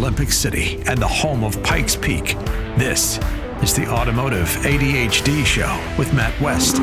Olympic City and the home of Pikes Peak. This is the Automotive ADHD Show with Matt West.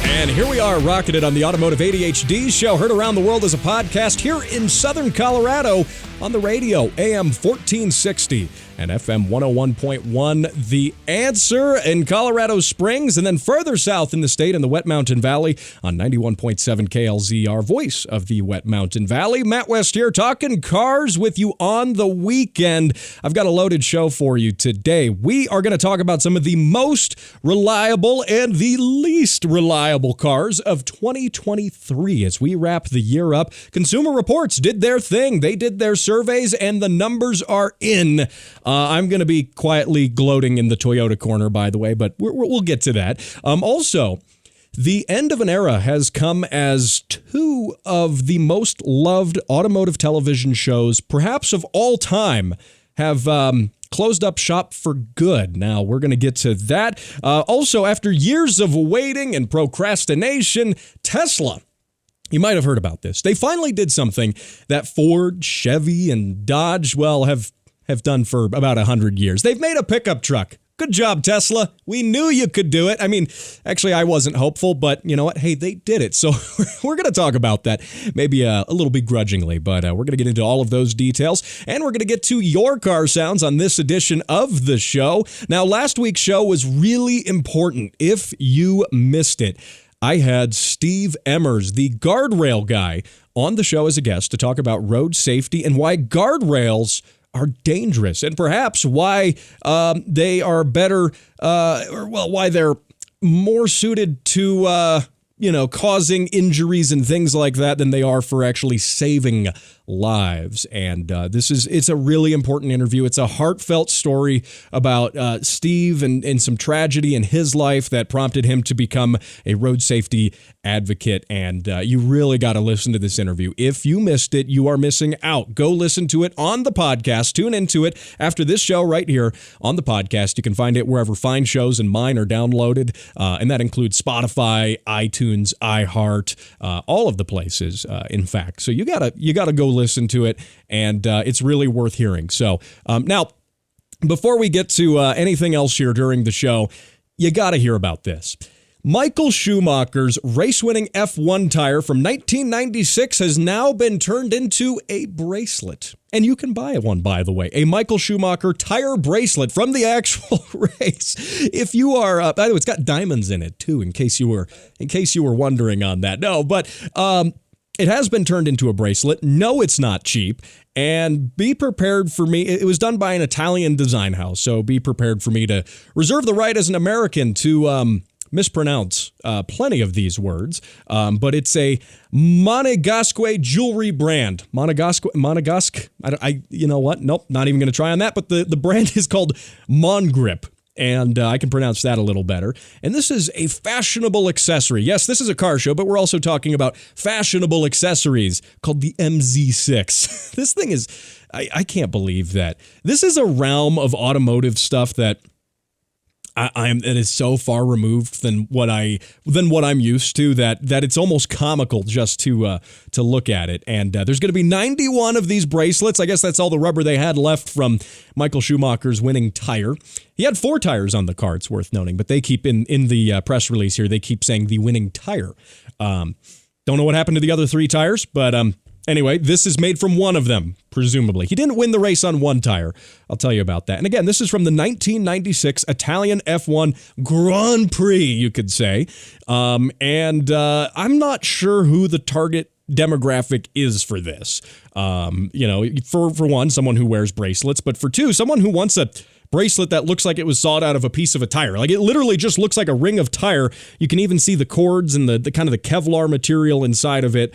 And here we are, rocketed on the Automotive ADHD Show, heard around the world as a podcast here in Southern Colorado on the radio, AM 1460 and FM 101.1. The Answer in Colorado Springs, and then further south in the state in the Wet Mountain Valley on 91.7 KLZR, voice of the Wet Mountain Valley. Matt West here, talking cars with you on the weekend. I've got a loaded show for you today. We are going to talk about some of the most reliable and the least reliable cars of 2023 as we wrap the year up. Consumer Reports did their thing. They did their surveys, and the numbers are in. I'm going to be quietly gloating in the Toyota corner, by the way, but we'll get to that. Also, the end of an era has come as two of the most loved automotive television shows, perhaps of all time, have closed up shop for good. Now, we're going to get to that. Also, after years of waiting and procrastination, Tesla, you might have heard about this. They finally did something that Ford, Chevy, and Dodge, well, have done for about 100 years. They've made a pickup truck. Good job, Tesla. We knew you could do it. I mean, actually, I wasn't hopeful, but you know what? Hey, they did it. So we're going to talk about that, maybe a little begrudgingly, but we're going to get into all of those details, and we're going to get to your car sounds on this edition of the show. Now, last week's show was really important. If you missed it, I had Steve Emmers, the guardrail guy, on the show as a guest to talk about road safety and why guardrails are dangerous, and perhaps why they are better, why they're more suited to, causing injuries and things like that than they are for actually saving lives. And it's a really important interview. It's a heartfelt story about Steve and some tragedy in his life that prompted him to become a road safety advocate. And you really got to listen to this interview. If you missed it, you are missing out. Go listen to it on the podcast. Tune into it after this show right here on the podcast. You can find it wherever fine shows and mine are downloaded. And that includes Spotify, iTunes, iHeart, all of the places, in fact. So you gotta go listen to it, and it's really worth hearing. So now, before we get to anything else here during the show, you got to hear about this. Michael Schumacher's race-winning F1 tire from 1996 has now been turned into a bracelet. And you can buy one, by the way, a Michael Schumacher tire bracelet from the actual race. If you are, by the way, it's got diamonds in it too, in case you were wondering on that. No, but it has been turned into a bracelet. No, it's not cheap. And be prepared for me. It was done by an Italian design house, so be prepared for me to reserve the right as an American to mispronounce plenty of these words, but it's a Monegasque jewelry brand. Monegasque. You know what? Nope, not even going to try on that. But the brand is called Mongrip, and I can pronounce that a little better. And this is a fashionable accessory. Yes, this is a car show, but we're also talking about fashionable accessories called the MZ6. This thing is, I can't believe that. This is a realm of automotive stuff that it is so far removed than what I'm used to that it's almost comical just to look at it. And there's going to be 91 of these bracelets. I guess that's all the rubber they had left from Michael Schumacher's winning tire. He had 4 tires on the car, it's worth noting, but they keep in the press release here, they keep saying the winning tire. Don't know what happened to the other 3 tires, but anyway, this is made from one of them, presumably. He didn't win the race on one tire. I'll tell you about that. And again, this is from the 1996 Italian F1 Grand Prix, you could say. And I'm not sure who the target demographic is for this. For one, someone who wears bracelets, but for 2, someone who wants a bracelet that looks like it was sawed out of a piece of a tire. Like, it literally just looks like a ring of tire. You can even see the cords and the kind of the Kevlar material inside of it.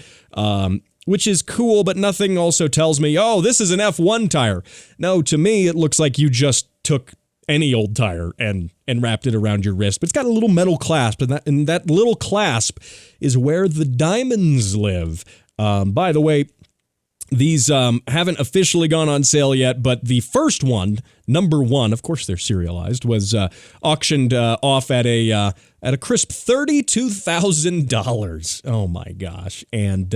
Which is cool, but nothing also tells me, oh, this is an F1 tire. No, to me, it looks like you just took any old tire and wrapped it around your wrist. But it's got a little metal clasp, and that little clasp is where the diamonds live. By the way, these haven't officially gone on sale yet, but the first one, number 1, of course they're serialized, was auctioned off at a at a crisp $32,000. Oh my gosh. And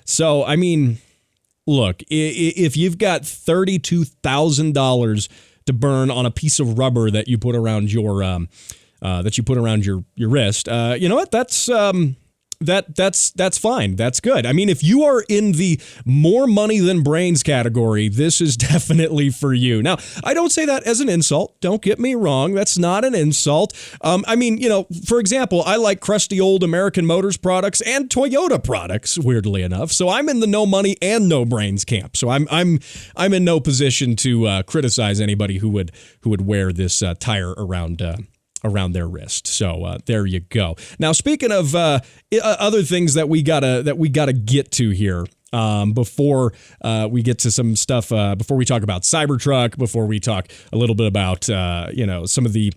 so, I mean, look, if you've got $32,000 to burn on a piece of rubber that you put around your wrist, you know what? That's fine. That's good. I mean, if you are in the more money than brains category, this is definitely for you. Now, I don't say that as an insult. Don't get me wrong. That's not an insult. I mean, you know, for example, I like crusty old American Motors products and Toyota products, weirdly enough. So I'm in the no money and no brains camp. So I'm in no position to criticize anybody who would wear this tire around their wrist. So there you go. Now, speaking of other things that we gotta get to here before we get to some stuff, before we talk about Cybertruck, before we talk a little bit about some of the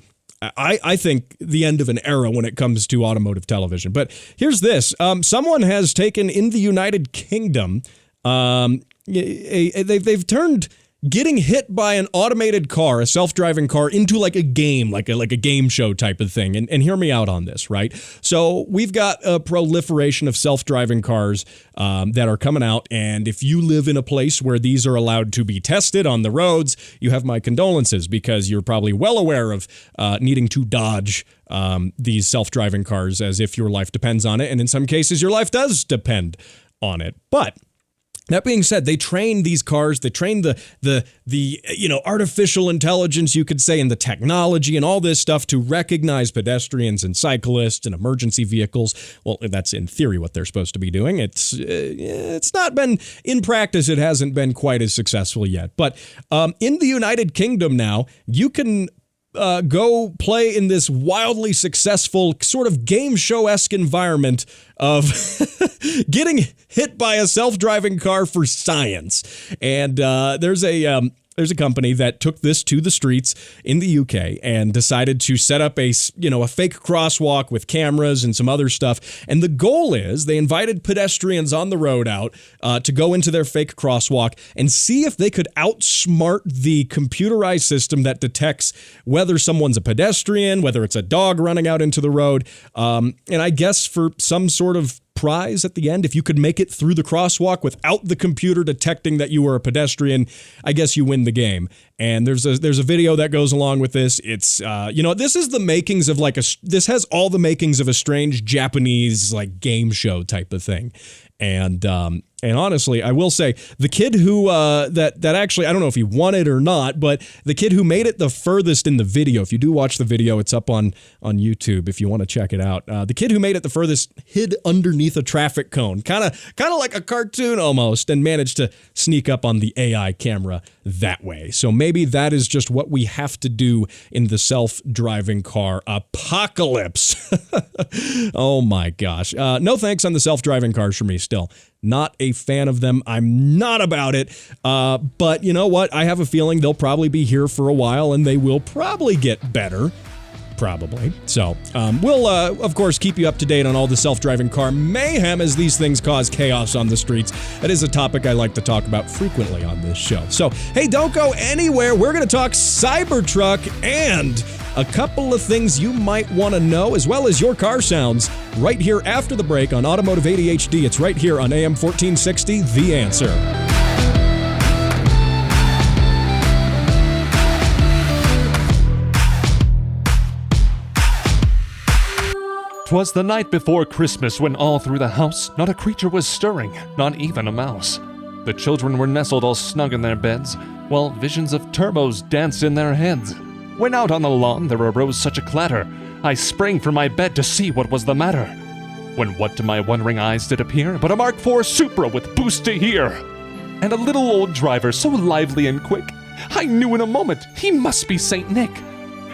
I think the end of an era when it comes to automotive television. But here's this: someone has taken in the United Kingdom, they've turned getting hit by an automated car, a self-driving car, into like a game, like a game show type of thing. And hear me out on this, right? So we've got a proliferation of self-driving cars that are coming out. And if you live in a place where these are allowed to be tested on the roads, you have my condolences, because you're probably well aware of needing to dodge these self-driving cars as if your life depends on it. And in some cases, your life does depend on it. But that being said, they train these cars, they train the artificial intelligence, you could say, and the technology and all this stuff to recognize pedestrians and cyclists and emergency vehicles. Well, that's in theory what they're supposed to be doing. It's not been, in practice, it hasn't been quite as successful yet. But in the United Kingdom now, you can go play in this wildly successful sort of game show-esque environment of getting hit by a self-driving car for science. And there's a company that took this to the streets in the UK and decided to set up a fake crosswalk with cameras and some other stuff. And the goal is they invited pedestrians on the road out to go into their fake crosswalk and see if they could outsmart the computerized system that detects whether someone's a pedestrian, whether it's a dog running out into the road. And I guess for some sort of prize at the end, if you could make it through the crosswalk without the computer detecting that you were a pedestrian, I guess you win the game. And there's a video that goes along with this. It's this is the makings of this has all the makings of a strange Japanese like game show type of thing. And honestly, I will say the kid who that actually, I don't know if he won it or not, but the kid who made it the furthest in the video, if you do watch the video, it's up on YouTube if you want to check it out. The kid who made it the furthest hid underneath a traffic cone, kind of like a cartoon almost, and managed to sneak up on the AI camera that way. So maybe that is just what we have to do in the self-driving car apocalypse. Oh my gosh. No thanks on the self-driving cars for me still. Not a fan of them. I'm not about it. But you know what? I have a feeling they'll probably be here for a while and they will probably get better. Probably. So we'll, of course, keep you up to date on all the self-driving car mayhem as these things cause chaos on the streets. That is a topic I like to talk about frequently on this show. So, hey, don't go anywhere. We're going to talk Cybertruck and a couple of things you might want to know, as well as your car sounds, right here after the break on Automotive ADHD. It's right here on AM 1460, The Answer. 'Twas the night before Christmas when all through the house not a creature was stirring, not even a mouse. The children were nestled all snug in their beds, while visions of turbos danced in their heads. When out on the lawn there arose such a clatter, I sprang from my bed to see what was the matter. When what to my wondering eyes did appear but a Mark IV Supra with boost to here, and a little old driver so lively and quick, I knew in a moment he must be Saint Nick.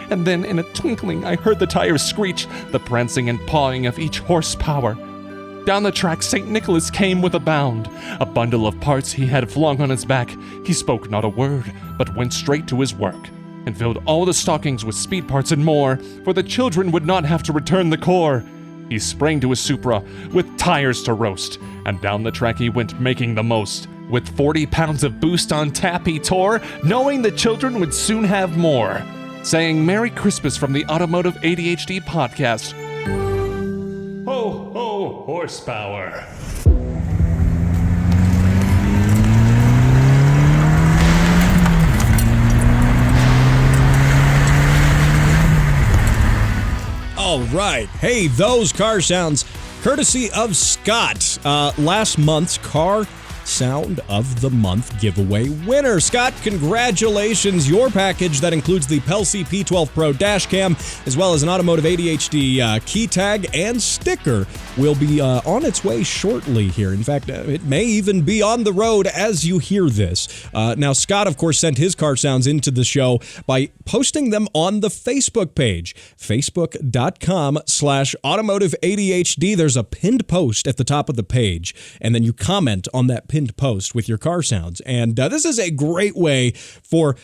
And then in a twinkling I heard the tires screech, the prancing and pawing of each horsepower. Down the track St. Nicholas came with a bound, a bundle of parts he had flung on his back. He spoke not a word, but went straight to his work, and filled all the stockings with speed parts and more, for the children would not have to return the core. He sprang to his Supra, with tires to roast, and down the track he went making the most. With 40 pounds of boost on tap he tore, knowing the children would soon have more. Saying Merry Christmas from the Automotive ADHD podcast, Ho, ho, horsepower. All right. Hey, those car sounds courtesy of Scott. Last month's Car Sound of the Month giveaway winner. Scott, congratulations. Your package that includes the Pelsi P12 Pro dash cam, as well as an Automotive ADHD key tag and sticker, will be on its way shortly here. In fact, it may even be on the road as you hear this. Now, Scott, of course, sent his car sounds into the show by posting them on the Facebook page, facebook.com/Automotive ADHD. There's a pinned post at the top of the page, and then you comment on that pinned post with your car sounds. And this is a great way for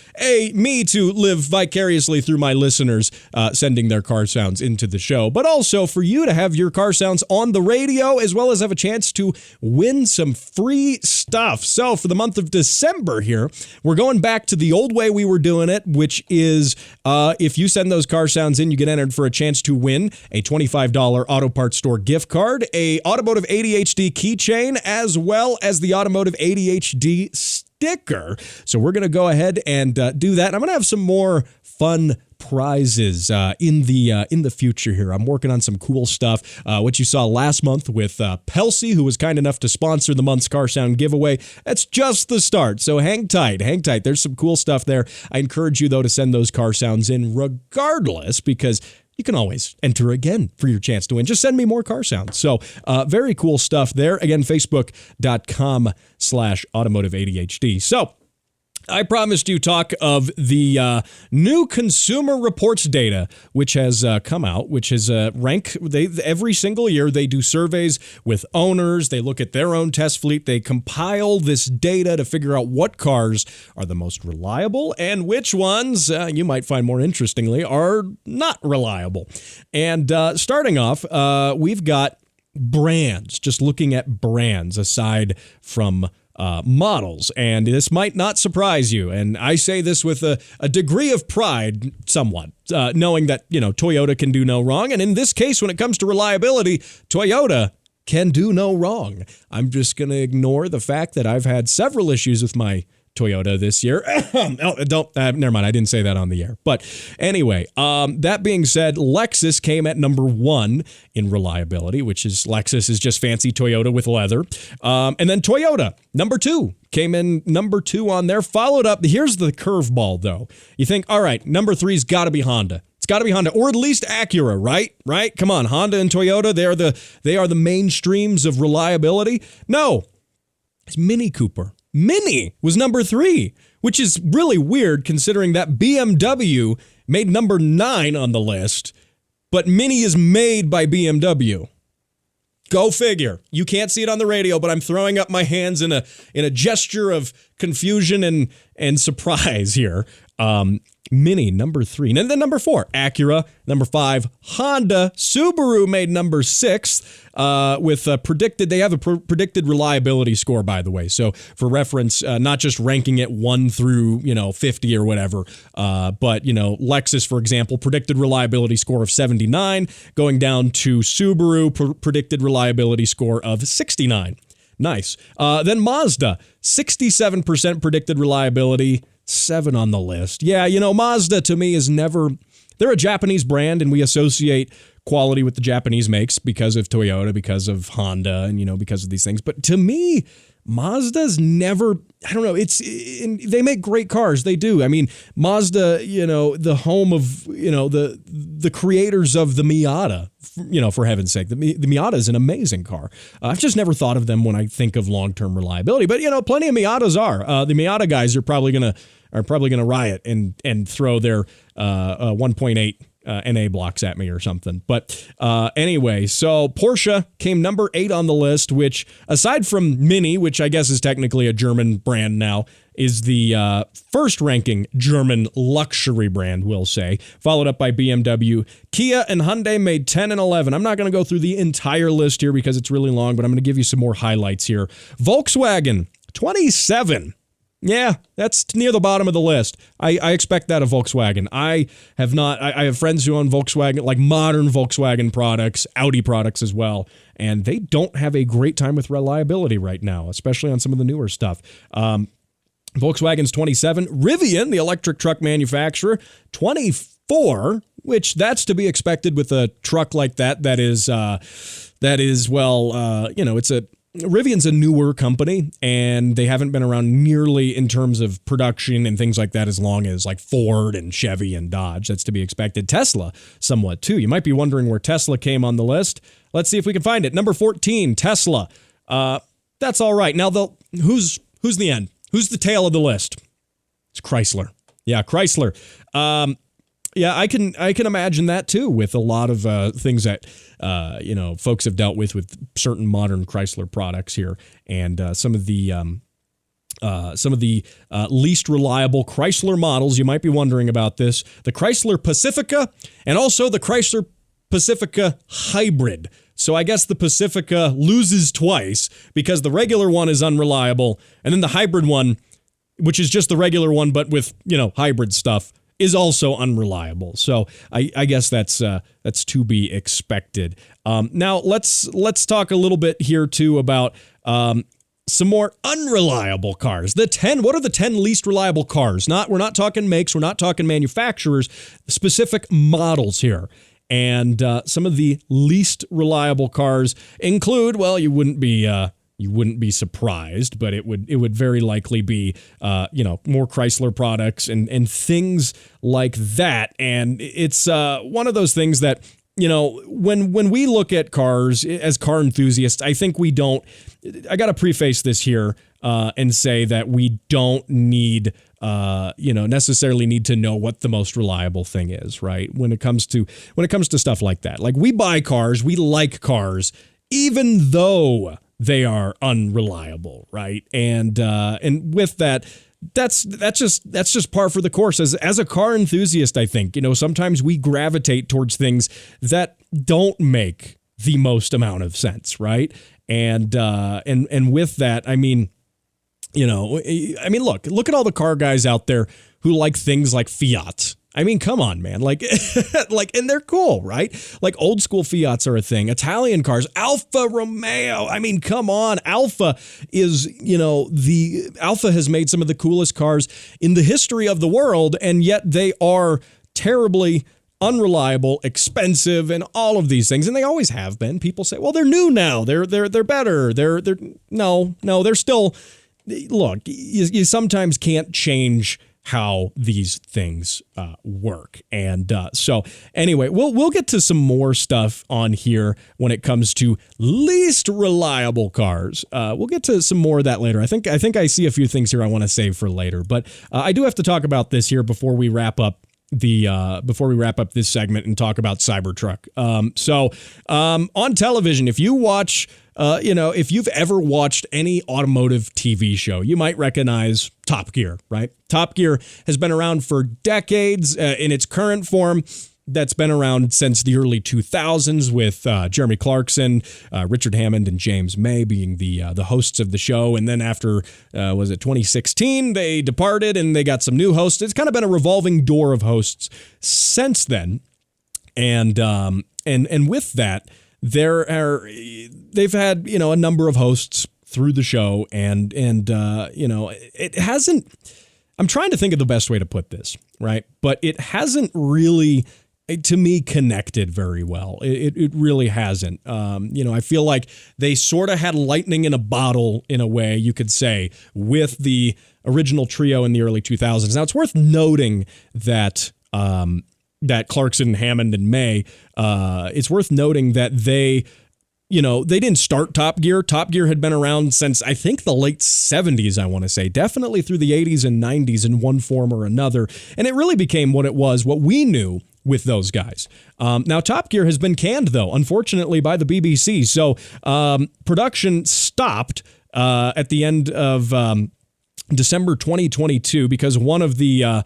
me to live vicariously through my listeners sending their car sounds into the show, but also for you to have your car sounds on the radio, as well as have a chance to win some free stuff. So for the month of December here, we're going back to the old way we were doing it, which is if you send those car sounds in, you get entered for a chance to win a $25 auto parts store gift card, a Automotive ADHD keychain, as well as the Automotive ADHD sticker. So we're going to go ahead and do that. I'm going to have some more fun prizes in the future here. I'm working on some cool stuff. What you saw last month with Pelsi, who was kind enough to sponsor the month's Car Sound giveaway, that's just the start. So hang tight. There's some cool stuff there. I encourage you, though, to send those car sounds in regardless, because you can always enter again for your chance to win. Just send me more car sounds. So very cool stuff there. Again, facebook.com/Automotive ADHD. So I promised you talk of the new Consumer Reports data, which has come out, which is every single year they do surveys with owners. They look at their own test fleet. They compile this data to figure out what cars are the most reliable and which ones, you might find more interestingly, are not reliable. And starting off, we've got brands, just looking at brands aside from models. And this might not surprise you. And I say this with a degree of pride, somewhat, knowing that, Toyota can do no wrong. And in this case, when it comes to reliability, Toyota can do no wrong. I'm just going to ignore the fact that I've had several issues with my Toyota this year. Never mind. I didn't say that on the air. But anyway, that being said, Lexus came at number 1 in reliability, which is Lexus is just fancy Toyota with leather. And then Toyota, number 2, came in number 2 on there. Followed up. Here's the curveball, though. You think, all right, number 3's got to be Honda. It's got to be Honda, or at least Acura, right? Right? Come on, Honda and Toyota, they are the mainstreams of reliability. No, it's Mini Cooper. Mini was number 3, which is really weird considering that BMW made number 9 on the list, but Mini is made by BMW. Go figure. You can't see it on the radio, but I'm throwing up my hands in a gesture of confusion and surprise here. Mini, number 3. And then number 4, Acura. Number 5, Honda. Subaru made number 6 with predicted. They have a predicted reliability score, by the way. So for reference, not just ranking it 1 through 50 or whatever, but Lexus, for example, predicted reliability score of 79, going down to Subaru, predicted reliability score of 69. Nice. Then Mazda, 67% predicted reliability. 7 on the list. Yeah, Mazda to me is never, they're a Japanese brand and we associate quality with the Japanese makes because of Toyota, because of Honda, and, because of these things. But to me, Mazda's never, I don't know, they make great cars. They do. I mean, Mazda, the home of, the creators of the Miata, for heaven's sake. The Miata is an amazing car. I've just never thought of them when I think of long-term reliability. But, plenty of Miatas are. The Miata guys are probably gonna riot and throw their 1.8 NA blocks at me or something. But anyway, so Porsche came number 8 on the list, which aside from Mini, which I guess is technically a German brand now, is the first ranking German luxury brand, we'll say, followed up by BMW. Kia and Hyundai made 10 and 11. I'm not going to go through the entire list here because it's really long, but I'm going to give you some more highlights here. Volkswagen, 27. Yeah, that's near the bottom of the list. I expect that of Volkswagen. I have friends who own Volkswagen, like modern Volkswagen products, Audi products as well, and they don't have a great time with reliability right now, especially on some of the newer stuff. Volkswagen's 27, Rivian, the electric truck manufacturer, 24, which that's to be expected with a truck like that. Rivian's a newer company, and they haven't been around nearly in terms of production and things like that as long as like Ford and Chevy and Dodge. That's to be expected. Tesla, somewhat too. You might be wondering where Tesla came on the list. Let's see if we can find it. Number 14, Tesla. That's all right. Now, who's the end? Who's the tail of the list? It's Chrysler. Yeah, Chrysler. Yeah, I can imagine that too, with a lot of things that folks have dealt with certain modern Chrysler products here, and some of the least reliable Chrysler models. You might be wondering about this: the Chrysler Pacifica and also the Chrysler Pacifica Hybrid. So I guess the Pacifica loses twice because the regular one is unreliable, and then the hybrid one, which is just the regular one but with hybrid stuff, is also unreliable. So I guess that's to be expected. Now let's talk a little bit here too about some more unreliable cars. What are the 10 least reliable cars? We're not talking makes, we're not talking manufacturers, specific models here. And some of the least reliable cars include, well, you wouldn't be surprised, but it would very likely be, more Chrysler products and things like that. And it's one of those things that, when we look at cars as car enthusiasts, I think I got to preface this here and say that we don't need, necessarily need to know what the most reliable thing is, right? When it comes to stuff like that. Like, we buy cars, we like cars, even though they are unreliable, right? And with that, that's just par for the course. As a car enthusiast, I think, sometimes we gravitate towards things that don't make the most amount of sense, right? And with that, I mean, look at all the car guys out there who like things like Fiat. I mean, come on, man. And they're cool, right? Like, old school Fiats are a thing. Italian cars, Alfa Romeo. I mean, come on. Alfa has made some of the coolest cars in the history of the world, and yet they are terribly unreliable, expensive, and all of these things. And they always have been. People say, well, they're new now. They're better. They're still, look, you sometimes can't change how these things work. And so anyway, we'll get to some more stuff on here when it comes to least reliable cars. We'll get to some more of that later. I think I see a few things here I want to save for later, but I do have to talk about this here before we wrap up this segment and talk about Cybertruck. So on television, if you watch, if you've ever watched any automotive TV show, you might recognize Top Gear, right? Top Gear has been around for decades in its current form. That's been around since the early 2000s with Jeremy Clarkson, Richard Hammond, and James May being the hosts of the show. And then after, 2016, they departed and they got some new hosts. It's kind of been a revolving door of hosts since then. And with that, they've had, a number of hosts through the show, and it hasn't. I'm trying to think of the best way to put this, right? But it hasn't really, to me, connected very well. It really hasn't. I feel like they sort of had lightning in a bottle, in a way, you could say, with the original trio in the early 2000s. Now, it's worth noting that Clarkson, Hammond, and May, it's worth noting that they didn't start Top Gear. Top Gear had been around since, I think, the late 70s, I want to say, definitely through the 80s and 90s in one form or another. And it really became what we knew with those guys. Now, Top Gear has been canned, though, unfortunately, by the BBC. So production stopped at the end of December 2022 because one of the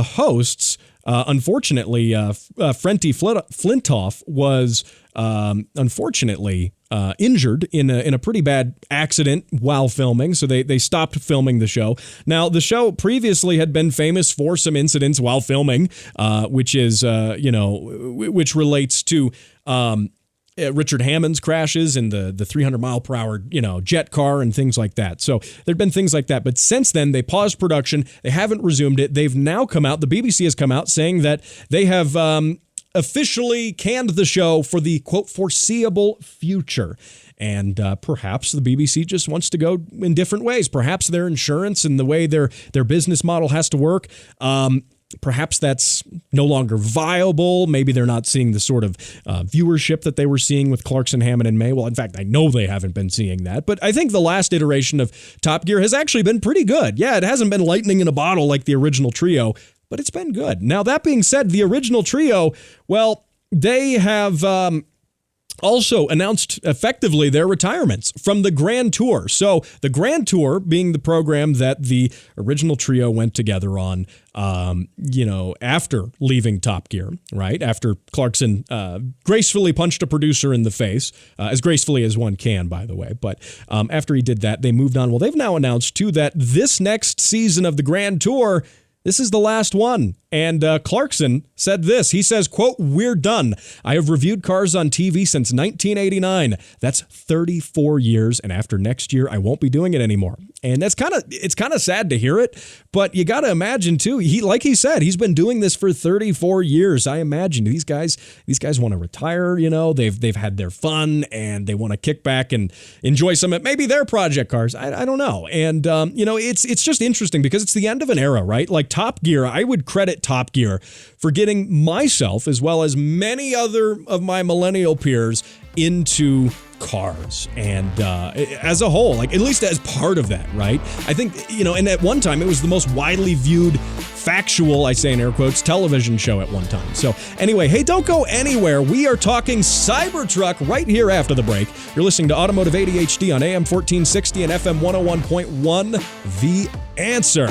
hosts, unfortunately, Frenty Flintoff, was unfortunately injured in a pretty bad accident while filming, so they stopped filming the show. Now, the show previously had been famous for some incidents while filming, which which relates to Richard Hammond's crashes in the 300-mile-per-hour, jet car and things like that. So there've been things like that. But since then, they paused production. They haven't resumed it. They've now come out, the BBC has come out saying that they have officially canned the show for the, quote, foreseeable future. And perhaps the BBC just wants to go in different ways. Perhaps their insurance and the way their business model has to work, perhaps that's no longer viable. Maybe they're not seeing the sort of viewership that they were seeing with Clarkson, Hammond, and May. Well, in fact, I know they haven't been seeing that. But I think the last iteration of Top Gear has actually been pretty good. Yeah, it hasn't been lightning in a bottle like the original trio, but it's been good. Now, that being said, the original trio, well, they have also announced effectively their retirements from the Grand Tour. So the Grand Tour being the program that the original trio went together on, after leaving Top Gear, right? After Clarkson gracefully punched a producer in the face, as gracefully as one can, by the way. But after he did that, they moved on. Well, they've now announced, too, that this next season of the Grand Tour, this is the last one. And Clarkson said this. He says, quote, "We're done. I have reviewed cars on TV since 1989. That's 34 years. And after next year, I won't be doing it anymore." And it's kind of sad to hear it. But you got to imagine, too, like he said, he's been doing this for 34 years. I imagine these guys want to retire. They've had their fun and they want to kick back and enjoy some of maybe their project cars. I don't know. And, it's just interesting because it's the end of an era, right? Like Top Gear, I would credit Top Gear for getting myself, as well as many other of my millennial peers, into cars. And as a whole, like at least as part of that, right? I think, and at one time it was the most widely viewed factual, I say in air quotes, television show at one time. So anyway, hey, don't go anywhere. We are talking Cybertruck right here after the break. You're listening to Automotive ADHD on AM 1460 and FM 101.1, The Answer.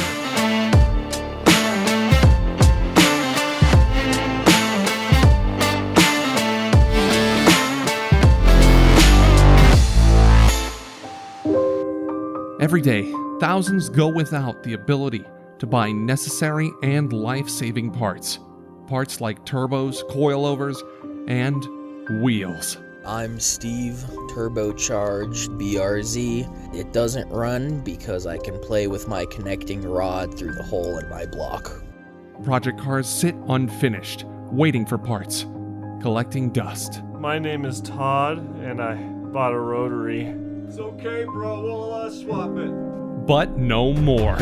Every day, thousands go without the ability to buy necessary and life-saving parts. Parts like turbos, coilovers, and wheels. I'm Steve, turbocharged BRZ. It doesn't run because I can play with my connecting rod through the hole in my block. Project cars sit unfinished, waiting for parts, collecting dust. My name is Todd, and I bought a rotary. It's okay, bro. We'll swap it. But no more.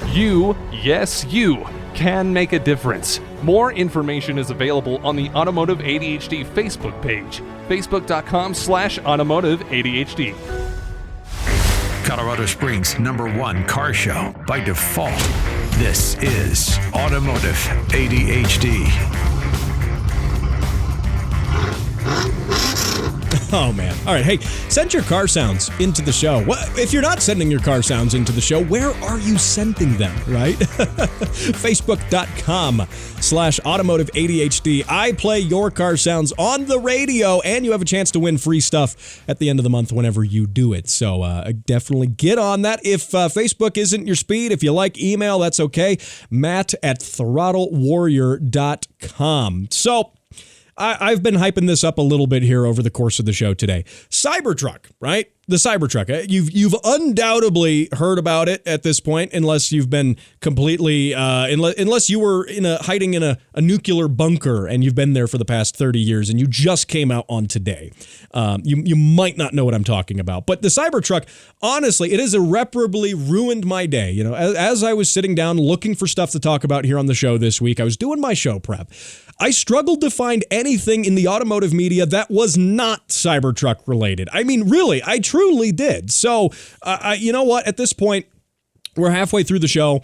You, yes you, can make a difference. More information is available on the Automotive ADHD Facebook page, facebook.com/Automotive ADHD. Colorado Springs' #1 car show by default. This is Automotive ADHD. Oh, man. All right. Hey, send your car sounds into the show. If you're not sending your car sounds into the show, where are you sending them, right? Facebook.com/Automotive ADHD. I play your car sounds on the radio, and you have a chance to win free stuff at the end of the month whenever you do it. So definitely get on that. If Facebook isn't your speed, if you like email, that's okay. Matt@throttlewarrior.com. So I've been hyping this up a little bit here over the course of the show today. Cybertruck, right? The Cybertruck. You've undoubtedly heard about it at this point, unless you've been completely, unless you were hiding in a nuclear bunker and you've been there for the past 30 years and you just came out on today. You might not know what I'm talking about. But the Cybertruck, honestly, it has irreparably ruined my day. As I was sitting down looking for stuff to talk about here on the show this week, I was doing my show prep. I struggled to find anything in the automotive media that was not Cybertruck related. I mean, really, I truly did. So, you know what? At this point, we're halfway through the show.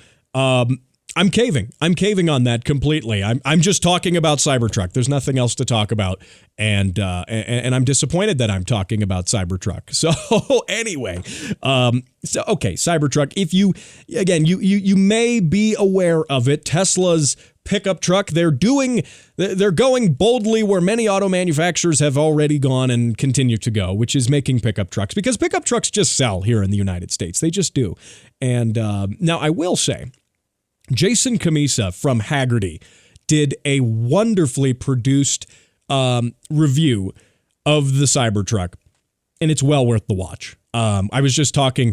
I'm caving. I'm caving on that completely. I'm just talking about Cybertruck. There's nothing else to talk about, and I'm disappointed that I'm talking about Cybertruck. So anyway, Cybertruck. If you may be aware of it, Tesla's pickup truck. They're going boldly where many auto manufacturers have already gone and continue to go, which is making pickup trucks, because pickup trucks just sell here in the United States. They just do. And now I will say, Jason Camisa from Haggerty did a wonderfully produced review of the Cybertruck, and it's well worth the watch. I was talking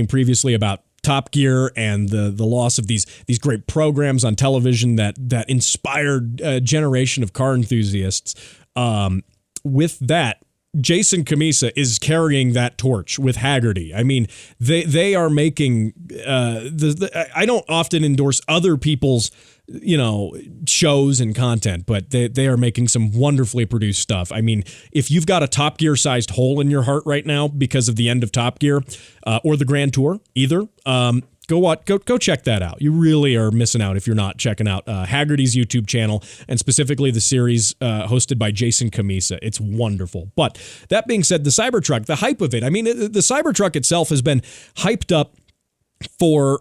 previously about Top Gear and the loss of these great programs on television that inspired a generation of car enthusiasts. With that, Jason Camisa is carrying that torch with Haggerty. I mean, they are making I don't often endorse other people's shows and content, but they are making some wonderfully produced stuff. I mean, if you've got a Top Gear sized hole in your heart right now because of the end of Top Gear or the Grand Tour, either, go check that out. You really are missing out if you're not checking out Haggerty's YouTube channel, and specifically the series hosted by Jason Camisa. It's wonderful. But that being said, the Cybertruck, the hype of it, I mean, the Cybertruck itself has been hyped up for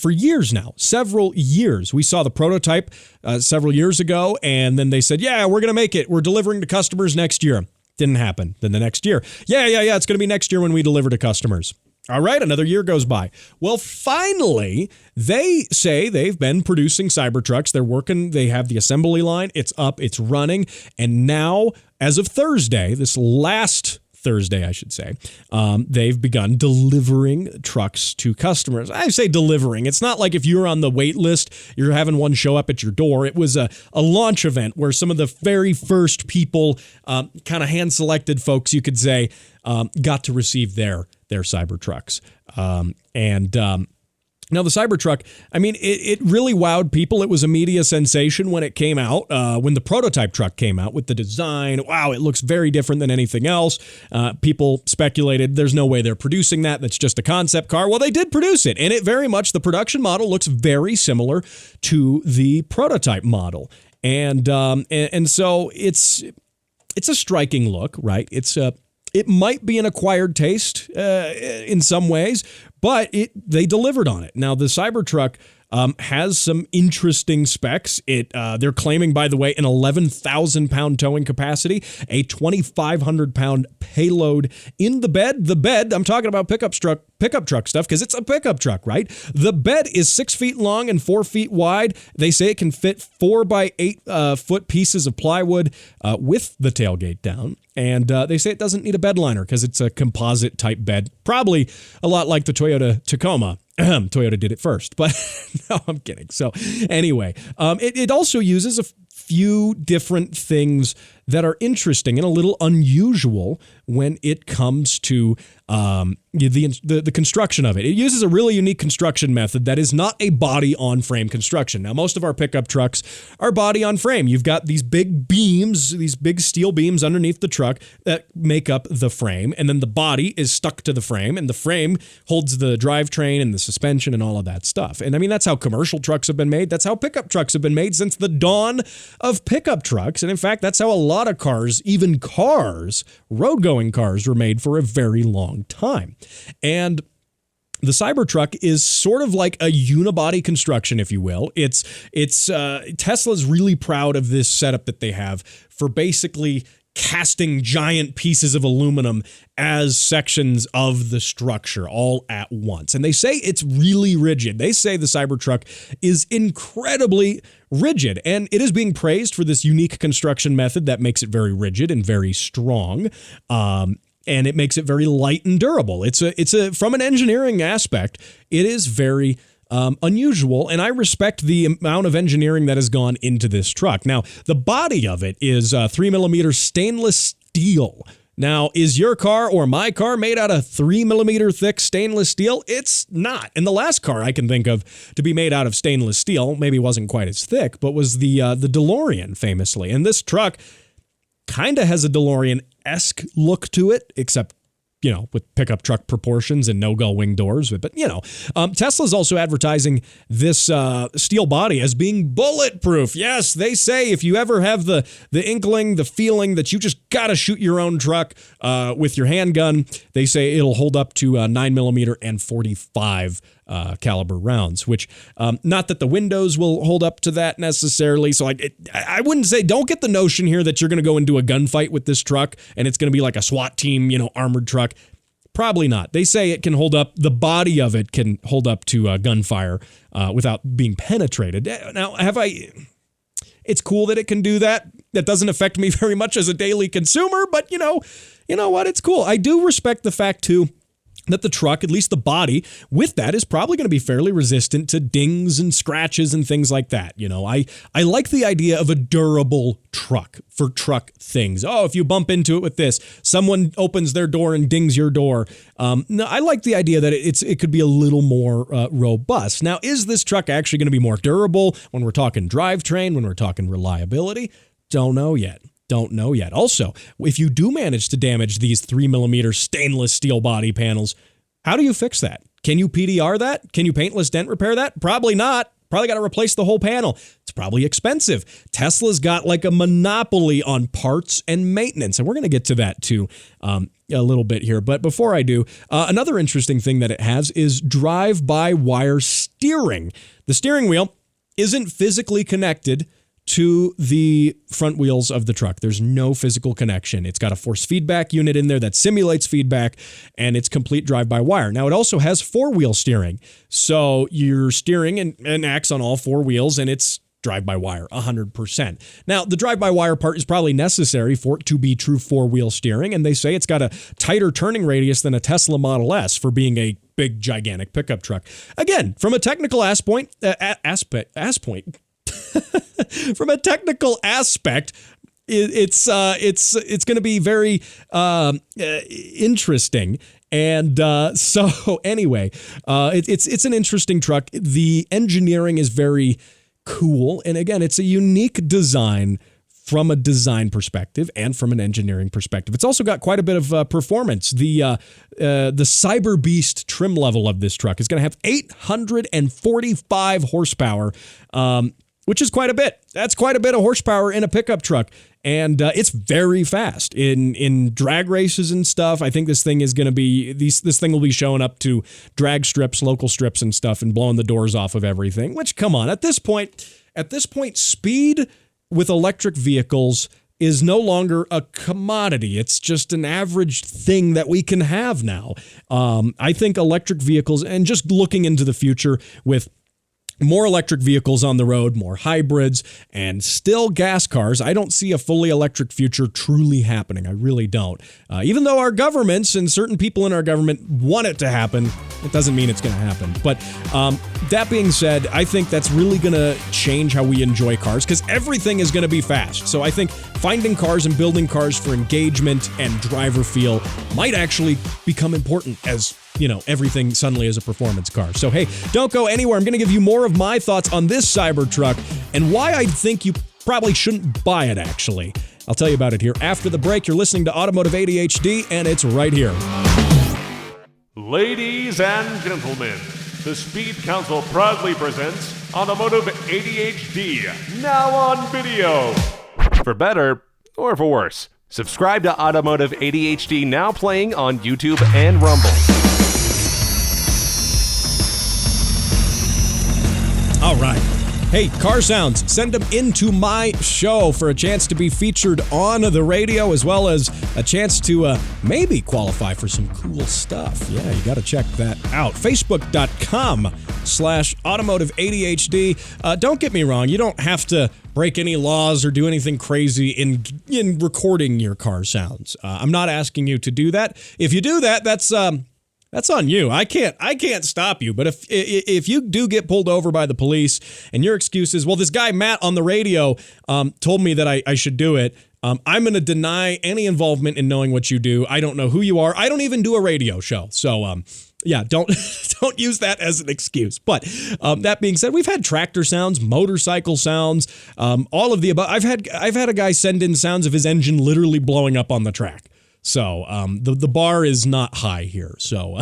years now, several years. We saw the prototype several years ago, and then they said, yeah, we're going to make it. We're delivering to customers next year. Didn't happen. Then the next year, yeah, it's going to be next year when we deliver to customers. All right, another year goes by. Well, finally, they say they've been producing Cybertrucks. They're working. They have the assembly line. It's up. It's running. And now, as of Thursday, this last Thursday, I should say, they've begun delivering trucks to customers. I say delivering. It's not like if you're on the wait list, you're having one show up at your door. It was a launch event where some of the very first people, kind of hand-selected folks, you could say, got to receive their Cybertrucks. Now, the Cybertruck, I mean, it really wowed people. It was a media sensation when it came out, when the prototype truck came out with the design. Wow, it looks very different than anything else. People speculated there's no way they're producing that. That's just a concept car. Well, they did produce it, and it very much, the production model looks very similar to the prototype model. And so it's a striking look, right? It might be an acquired taste in some ways, but they delivered on it. Now, the Cybertruck has some interesting specs. They're claiming, by the way, an 11,000-pound towing capacity, a 2,500-pound payload in the bed. The bed, I'm talking about pickup truck stuff because it's a pickup truck, right? The bed is 6 feet long and 4 feet wide. They say it can fit 4 by 8 foot pieces of plywood with the tailgate down. And they say it doesn't need a bed liner because it's a composite type bed, probably a lot like the Toyota Tacoma. Toyota did it first, but no, I'm kidding. So anyway, it also uses a few different things that are interesting and a little unusual when it comes to the construction of it. It uses a really unique construction method that is not a body-on-frame construction. Now, most of our pickup trucks are body-on-frame. You've got these big beams, these big steel beams underneath the truck that make up the frame, and then the body is stuck to the frame, and the frame holds the drivetrain and the suspension and all of that stuff. And I mean, that's how commercial trucks have been made. That's how pickup trucks have been made since the dawn of pickup trucks. And in fact, that's how a lot of cars, even cars, road-going cars, were made for a very long time. And the Cybertruck is sort of like a unibody construction, if you will. Tesla's really proud of this setup that they have for basically casting giant pieces of aluminum as sections of the structure all at once. And they say it's really rigid. They say the Cybertruck is incredibly rigid, and it is being praised for this unique construction method that makes it very rigid and very strong. And it makes it very light and durable. It's from an engineering aspect, it is very unusual, and I respect the amount of engineering that has gone into this truck. Now, the body of it is 3mm stainless steel. Now, is your car or my car made out of 3mm thick stainless steel? It's not. And the last car I can think of to be made out of stainless steel, maybe wasn't quite as thick, but was the DeLorean, famously. And this truck kind of has a DeLorean-esque look to it, except with pickup truck proportions and no gull-wing doors. But Tesla's also advertising this steel body as being bulletproof. Yes, they say if you ever have the inkling, the feeling that you just got to shoot your own truck with your handgun, they say it'll hold up to 9mm and 45 caliber rounds, which not that the windows will hold up to that necessarily. So I wouldn't say, don't get the notion here that you're going to go into a gunfight with this truck and it's going to be like a SWAT team, armored truck. Probably not. They say it can hold up, the body of it can hold up to gunfire without being penetrated. Now, it's cool that it can do that. That doesn't affect me very much as a daily consumer, but you know what? It's cool. I do respect the fact too that the truck, at least the body, with that is probably going to be fairly resistant to dings and scratches and things like that. I like the idea of a durable truck for truck things. Oh, if you bump into it with this, someone opens their door and dings your door. No, I like the idea that it could be a little more robust. Now, is this truck actually going to be more durable when we're talking drivetrain, when we're talking reliability? Don't know yet. Also, if you do manage to damage these 3mm stainless steel body panels, how do you fix that? Can you PDR that? Can you paintless dent repair that? Probably not. Probably got to replace the whole panel. It's probably expensive. Tesla's got like a monopoly on parts and maintenance, and we're going to get to that too a little bit here. But before I do, another interesting thing that it has is drive-by-wire steering. The steering wheel isn't physically connected to the front wheels of the truck. There's no physical connection. It's got a force feedback unit in there that simulates feedback, and it's complete drive-by-wire. Now, it also has four-wheel steering. So you're steering and acts on all four wheels, and it's drive-by-wire, 100%. Now, the drive-by-wire part is probably necessary for it to be true four-wheel steering, and they say it's got a tighter turning radius than a Tesla Model S for being a big, gigantic pickup truck. Again, from a technical aspect, from a technical aspect, it's going to be very interesting. And so anyway, it's an interesting truck. The engineering is very cool. And again, it's a unique design from a design perspective and from an engineering perspective. It's also got quite a bit of performance. The Cyber Beast trim level of this truck is going to have 845 horsepower, which is quite a bit. That's quite a bit of horsepower in a pickup truck. And it's very fast in drag races and stuff. I think this thing is going to be, this thing will be showing up to drag strips, local strips and stuff, and blowing the doors off of everything, which, come on, at this point, speed with electric vehicles is no longer a commodity. It's just an average thing that we can have now. I think electric vehicles, and just looking into the future with more electric vehicles on the road, more hybrids, and still gas cars, I don't see a fully electric future truly happening. I really don't. Even though our governments and certain people in our government want it to happen, it doesn't mean it's going to happen. But that being said, I think that's really going to change how we enjoy cars, because everything is going to be fast. So I think finding cars and building cars for engagement and driver feel might actually become important as everything suddenly is a performance car. So, hey, don't go anywhere. I'm going to give you more of my thoughts on this Cybertruck and why I think you probably shouldn't buy it, actually. I'll tell you about it here after the break. You're listening to Automotive ADHD, and it's right here. Ladies and gentlemen, the Speed Council proudly presents Automotive ADHD, now on video. For better or for worse, subscribe to Automotive ADHD, now playing on YouTube and Rumble. All right. Hey, car sounds, send them into my show for a chance to be featured on the radio, as well as a chance to maybe qualify for some cool stuff. Yeah, you got to check that out. Facebook.com/Automotive ADHD. Don't get me wrong, you don't have to break any laws or do anything crazy in recording your car sounds. I'm not asking you to do that. If you do that, that's on you. I can't stop you. But if you do get pulled over by the police and your excuse is, well, this guy Matt on the radio told me that I should do it, I'm going to deny any involvement in knowing what you do. I don't know who you are. I don't even do a radio show. So yeah, don't use that as an excuse. But that being said, we've had tractor sounds, motorcycle sounds, all of the above. I've had a guy send in sounds of his engine literally blowing up on the track. So the bar is not high here. So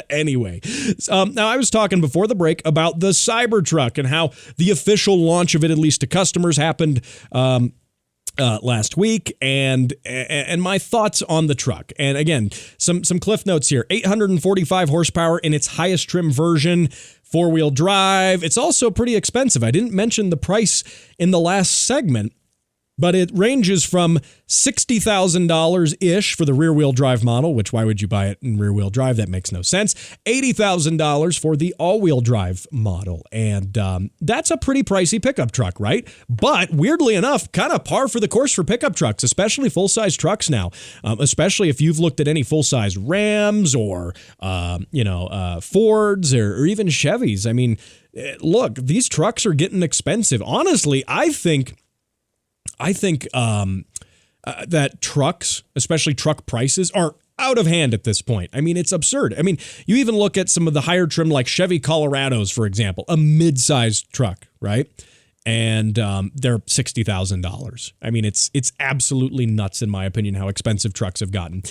anyway, now I was talking before the break about the Cybertruck and how the official launch of it, at least to customers, happened last week, and my thoughts on the truck. And again, some cliff notes here. 845 horsepower in its highest trim version, 4-wheel drive. It's also pretty expensive. I didn't mention the price in the last segment, but it ranges from $60,000-ish for the rear-wheel drive model, which why would you buy it in rear-wheel drive? That makes no sense. $80,000 for the all-wheel drive model. And that's a pretty pricey pickup truck, right? But weirdly enough, kind of par for the course for pickup trucks, especially full-size trucks now, especially if you've looked at any full-size Rams or, Fords or even Chevys. I mean, look, these trucks are getting expensive. Honestly, I think that trucks, especially truck prices, are out of hand at this point. I mean, it's absurd. I mean, you even look at some of the higher trim, like Chevy Colorados, for example, a mid-sized truck, right? And they're $60,000. I mean, it's absolutely nuts, in my opinion, how expensive trucks have gotten.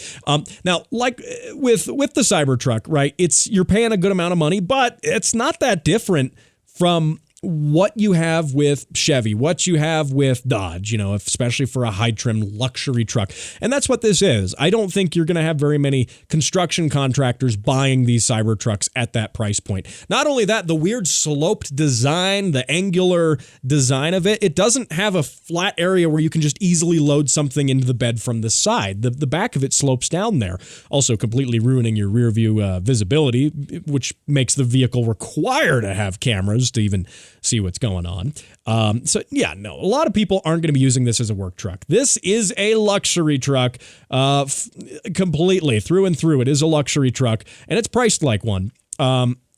Now, like with the Cybertruck, right? You're paying a good amount of money, but it's not that different from what you have with Chevy, what you have with Dodge, especially for a high trim luxury truck. And that's what this is. I don't think you're going to have very many construction contractors buying these Cybertrucks at that price point. Not only that, the weird sloped design, the angular design of it, it doesn't have a flat area where you can just easily load something into the bed from the side. The back of it slopes down there, also completely ruining your rear view visibility, which makes the vehicle require to have cameras to even see what's going on. A lot of people aren't going to be using this as a work truck. This is a luxury truck, completely through and through. It is a luxury truck, and it's priced like one.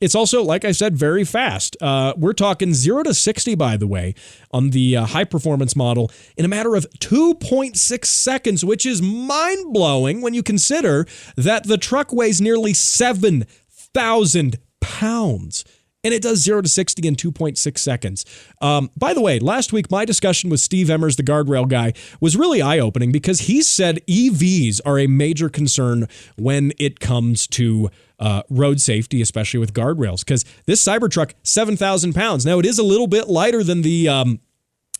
It's also, like I said, very fast. We're talking 0 to 60, by the way, on the high performance model in a matter of 2.6 seconds, which is mind blowing when you consider that the truck weighs nearly 7,000 pounds. And it does 0 to 60 in 2.6 seconds. By the way, last week, my discussion with Steve Emmers, the guardrail guy, was really eye-opening because he said EVs are a major concern when it comes to road safety, especially with guardrails. Because this Cybertruck, 7,000 pounds. Now, it is a little bit lighter than the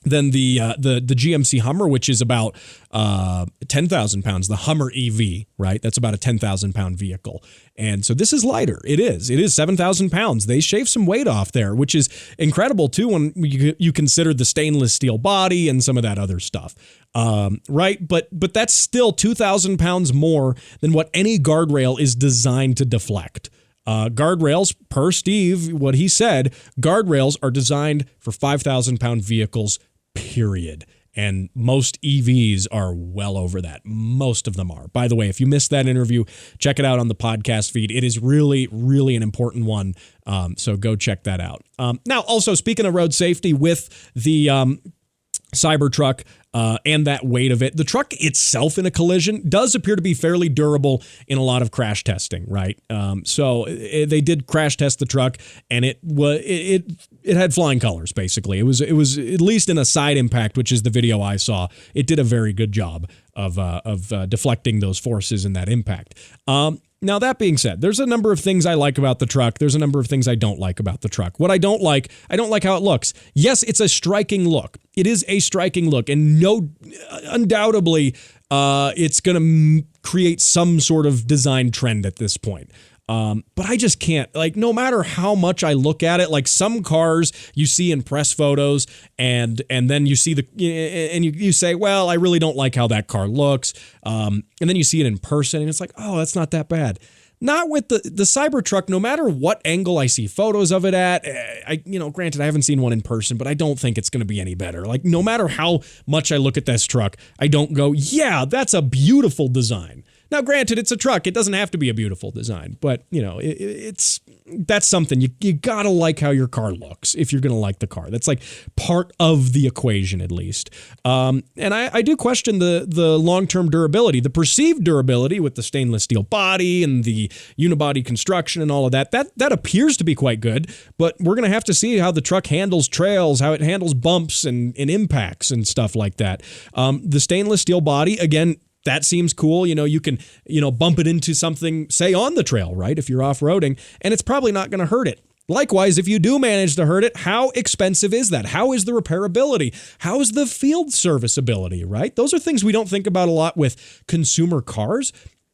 GMC Hummer, which is about 10,000 pounds. The Hummer EV, right? That's about a 10,000 pound vehicle. And so this is lighter. It is 7,000 pounds. They shave some weight off there, which is incredible too when you consider the stainless steel body and some of that other stuff. Right? But that's still 2,000 pounds more than what any guardrail is designed to deflect. Guardrails, per Steve, what he said, guardrails are designed for 5,000 pound vehicles, period. And most EVs are well over that. Most of them are. By the way, if you missed that interview, check it out on the podcast feed. It is really, really an important one. So go check that out. Now, also, speaking of road safety with the Cybertruck and that weight of it, the truck itself in a collision does appear to be fairly durable in a lot of crash testing, right? They did crash test the truck, and it had flying colors. Basically, it was at least in a side impact, which is the video I saw. It did a very good job of deflecting those forces in that impact. Now, that being said, there's a number of things I like about the truck. There's a number of things I don't like about the truck. What I don't like how it looks. Yes, it's a striking look. It is a striking look, and undoubtedly, it's going to create some sort of design trend at this point. But I just can't, no matter how much I look at it, like some cars you see in press photos and then you see you say, well, I really don't like how that car looks. And then you see it in person and it's like, oh, that's not that bad. Not with the Cybertruck. No matter what angle I see photos of it at, granted, I haven't seen one in person, but I don't think it's going to be any better. Like, no matter how much I look at this truck, I don't go, yeah, that's a beautiful design. Now, granted, it's a truck. It doesn't have to be a beautiful design, but that's something you gotta like how your car looks if you're gonna like the car. That's like part of the equation, at least. And I do question the long-term durability, the perceived durability with the stainless steel body and the unibody construction and all of that. That appears to be quite good, but we're gonna have to see how the truck handles trails, how it handles bumps and impacts and stuff like that. The stainless steel body, again, that seems cool. You can, bump it into something, say, on the trail, right? If you're off-roading, and it's probably not going to hurt it. Likewise, if you do manage to hurt it, how expensive is that? How is the repairability? How is the field serviceability, right? Those are things we don't think about a lot with consumer cars.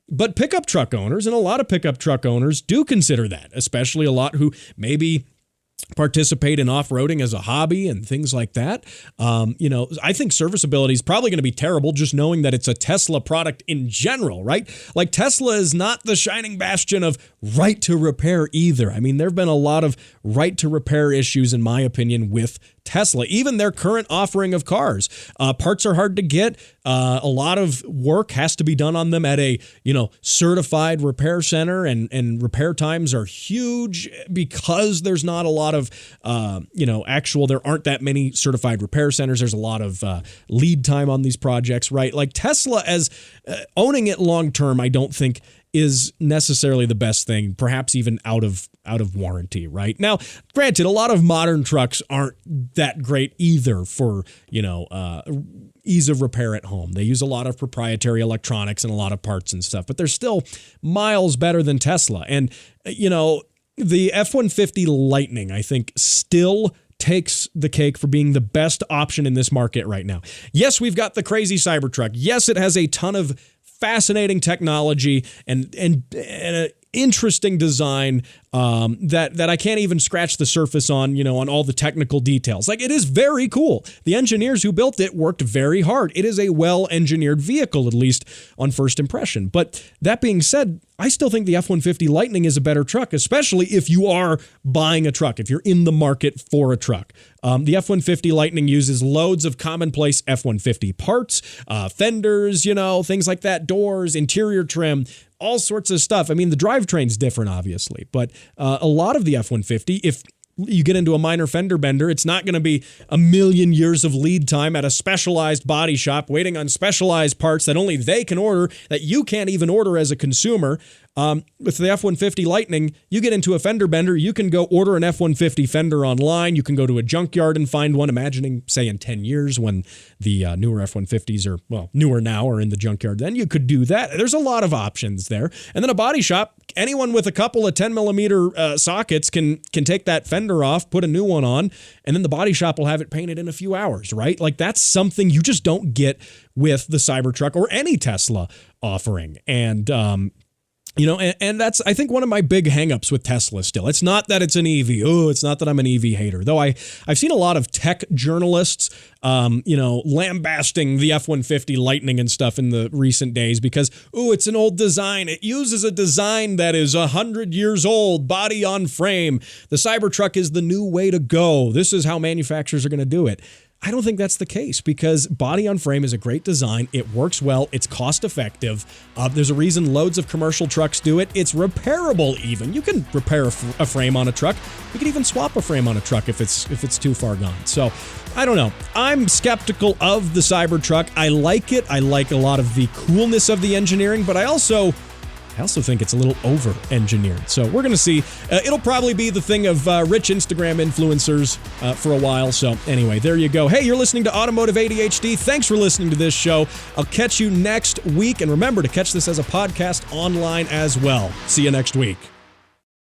But pickup truck owners, and a lot of pickup truck owners do consider that, especially a lot who maybe participate in off-roading as a hobby and things like that. I think serviceability is probably going to be terrible just knowing that it's a Tesla product in general, right? Like Tesla is not the shining bastion of right to repair either. I mean, there have been a lot of right to repair issues, in my opinion, with Tesla, even their current offering of cars. Parts are hard to get. A lot of work has to be done on them at a, certified repair center, and repair times are huge because there's not a lot of, there aren't that many certified repair centers. There's a lot of lead time on these projects, right? Like Tesla, as owning it long term, I don't think is necessarily the best thing, perhaps even out of warranty, right? Now, granted, a lot of modern trucks aren't that great either for, ease of repair at home. They use a lot of proprietary electronics and a lot of parts and stuff, but they're still miles better than Tesla. And, the F-150 Lightning, I think, still takes the cake for being the best option in this market right now. Yes, we've got the crazy Cybertruck. Yes, it has a ton of fascinating technology and an interesting design that I can't even scratch the surface on, on all the technical details. Like, it is very cool. The engineers who built it worked very hard. It is a well-engineered vehicle, at least on first impression. But that being said, I still think the F-150 Lightning is a better truck, especially if you are buying a truck, if you're in the market for a truck. The F-150 Lightning uses loads of commonplace F-150 parts, fenders, things like that, doors, interior trim, all sorts of stuff. I mean, the drivetrain's different, obviously, but a lot of the F-150, if you get into a minor fender bender, it's not going to be a million years of lead time at a specialized body shop waiting on specialized parts that only they can order, that you can't even order as a consumer. With the F-150 Lightning, you get into a fender bender, you can go order an F-150 fender online. You can go to a junkyard and find one, imagining, say, in 10 years when the newer F-150s are, newer now, are in the junkyard. Then you could do that. There's a lot of options there. And then a body shop, anyone with a couple of 10 millimeter sockets can take that fender off, put a new one on, and then the body shop will have it painted in a few hours, right? Like, that's something you just don't get with the Cybertruck or any Tesla offering. And, and that's, I think, one of my big hangups with Tesla still. It's not that it's an EV. It's not that I'm an EV hater. Though I've seen a lot of tech journalists, lambasting the F-150 Lightning and stuff in the recent days because, it's an old design. It uses a design that is 100 years old, body on frame. The Cybertruck is the new way to go. This is how manufacturers are going to do it. I don't think that's the case because body on frame is a great design. It works well. It's cost effective. There's a reason loads of commercial trucks do it. It's repairable even. You can repair a frame on a truck. You can even swap a frame on a truck if it's too far gone. So I don't know. I'm skeptical of the Cybertruck. I like it. I like a lot of the coolness of the engineering, but I also think it's a little over-engineered. So we're going to see. It'll probably be the thing of rich Instagram influencers for a while. So anyway, there you go. Hey, you're listening to Automotive ADHD. Thanks for listening to this show. I'll catch you next week. And remember to catch this as a podcast online as well. See you next week.